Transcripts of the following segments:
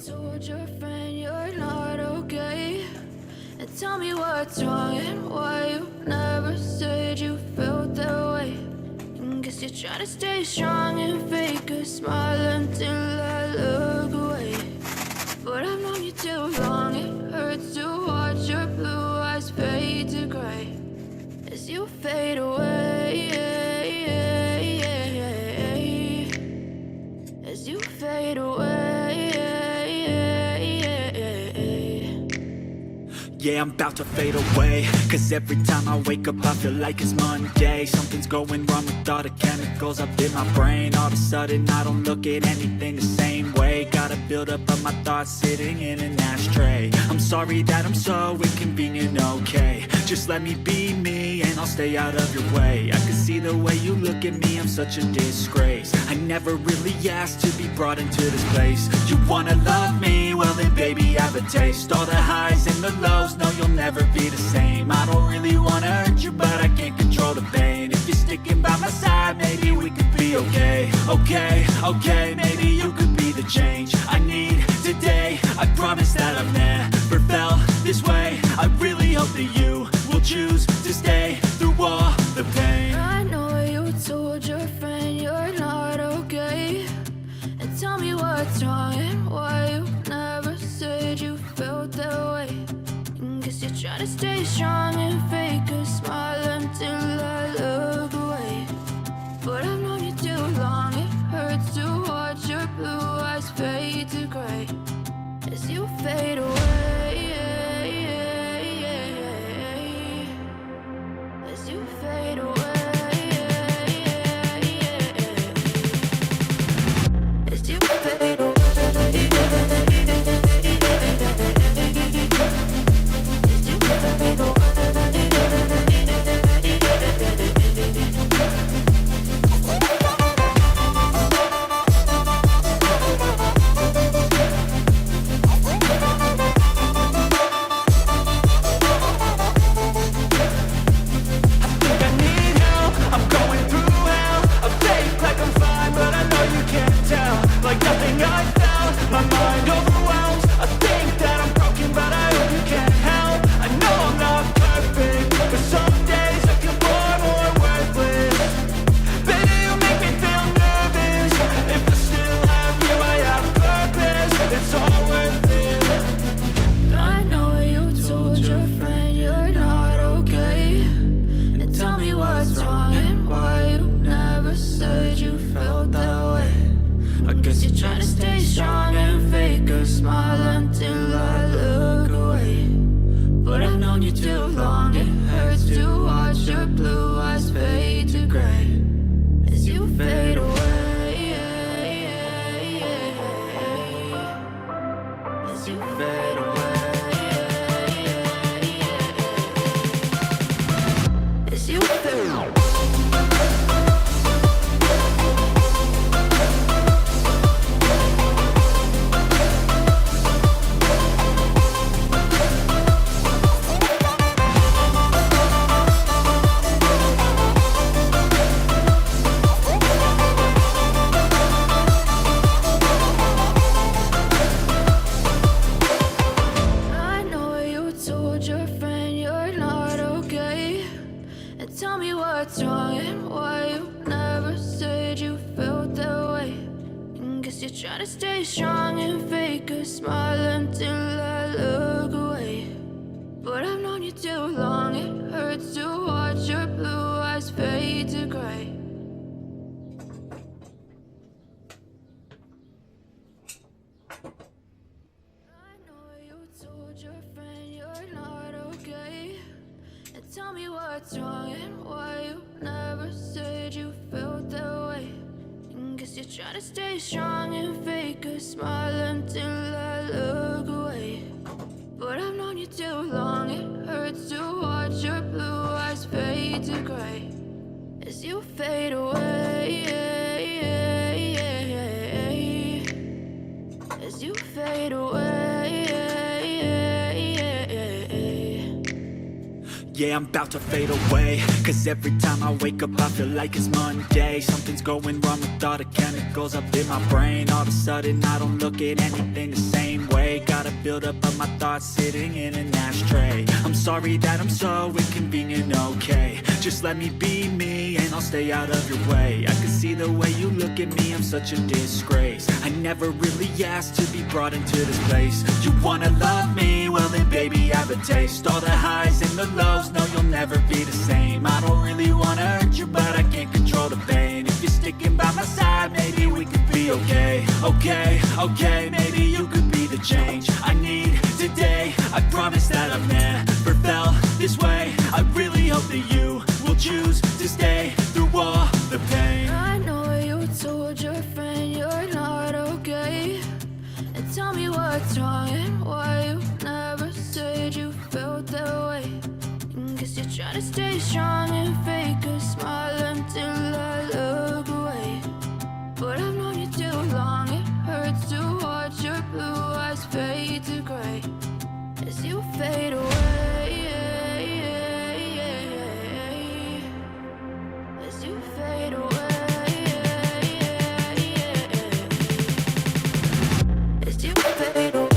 told your friend you're not okay? And tell me what's wrong and why you never said you felt that way. Guess you're trying to stay strong and fake a smile until I look away. But I've known you too long, it hurts to watch your blue eyes fade to gray as you fade away, as you fade away. Yeah, I'm about to fade away, cause every time I wake up I feel like it's Monday. Something's going wrong with all the chemicals up in my brain. All of a sudden I don't look at anything the same way. Got a buildup of my thoughts sitting in an ashtray. I'm sorry that I'm so inconvenient, okay? Just let me be me and I'll stay out of your way. I can see the way you look at me, I'm such a disgrace. I never really asked to be brought into this place. You wanna love me? Well then baby have a taste. All the highs and the lows, no you'll never be the same. I don't really wanna hurt you but I can't control the pain. If you're sticking by my side maybe we could be okay. Okay, maybe you could be the change I need today. I promise that I've never felt this way. I really hope that you will choose to stay through all the pain. I know you told your friend you're not okay. And tell me what's wrong and why you never said you felt that way. Guess you're trying to stay strong and fake a smile until I look away. But I've known you too long, it hurts to watch your blue eyes fade to gray as you fade away, as you fade away, as you fade away. Tell me what's wrong and why you never said you felt that way. Guess you're trying to stay strong and fake a smile until I look away. But I've known you too long, it hurts to watch your blue eyes fade to gray as you fade away, as you fade away. Yeah, I'm about to fade away, cause every time I wake up I feel like it's Monday. Something's going wrong with all the chemicals up in my brain. All of a sudden I don't look at anything the same way. Gotta build up of my thoughts sitting in an ashtray. I'm sorry that I'm so inconvenient, okay. Just let me be me and I'll stay out of your way. I can see the way you look at me, I'm such a disgrace. I never really asked to be brought into this place. You wanna love me? Well then baby, have a taste. All the highs and the lows, no you'll never be the same. I don't really wanna hurt you, but I can't control the pain. If you're sticking by my side, maybe we could be okay. Okay, maybe you could be the change I need today. I promise that I've never felt this way. I really hope that you will choose to stay through all the pain. I know you told your friend you're not okay, and tell me what's wrong and why you never said you felt that way. Guess you're trying to stay strong and fake a smile until I look away. But I've known you too long, it hurts to watch your blue eyes fade to gray as you fade away. As you fade away. As you fade away.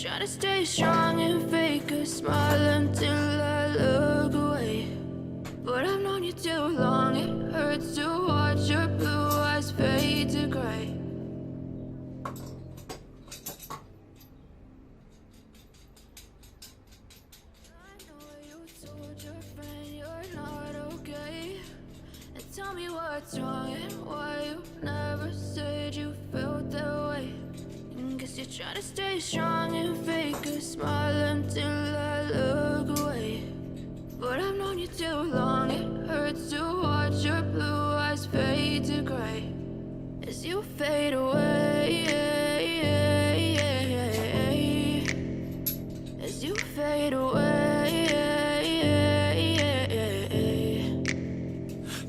Try to stay strong and fake a smile until I look away. But I've known you too long, it hurts to watch your blue eyes fade to gray. I know you told your friend you're not okay, and tell me what's wrong and why you never said you felt that way. Guess you're trying to stay strong and fake a smile until I look away. But I've known you too long, it hurts to watch your blue eyes fade to gray as you fade away. As you fade away.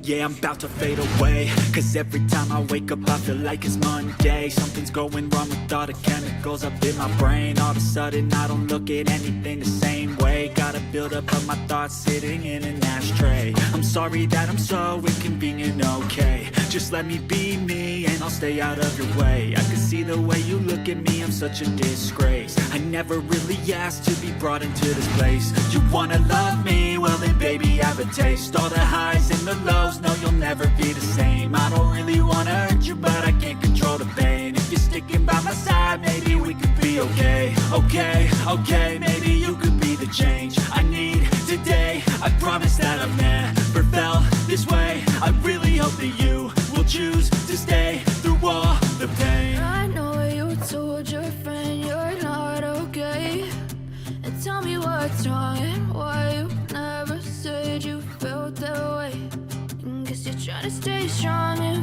Yeah, I'm about to fade away, cause every time I wake up I feel like it's Monday. Something's going wrong with all the chemicals up in my brain. All of a sudden I don't look at anything the same way. Gotta build up of my thoughts sitting in an ashtray. I'm sorry that I'm so inconvenient, okay. Just let me be me and I'll stay out of your way. I can see the way you look at me, I'm such a disgrace. I never really asked to be brought into this place. You wanna love me? Well then baby, have a taste. All the highs and the lows, no you'll never be the same. I don't really wanna hurt you, but I can't control the pain. If you're sticking by my side, maybe we could be okay. Okay, maybe you could be the change I need today. I promise that I've never stay strong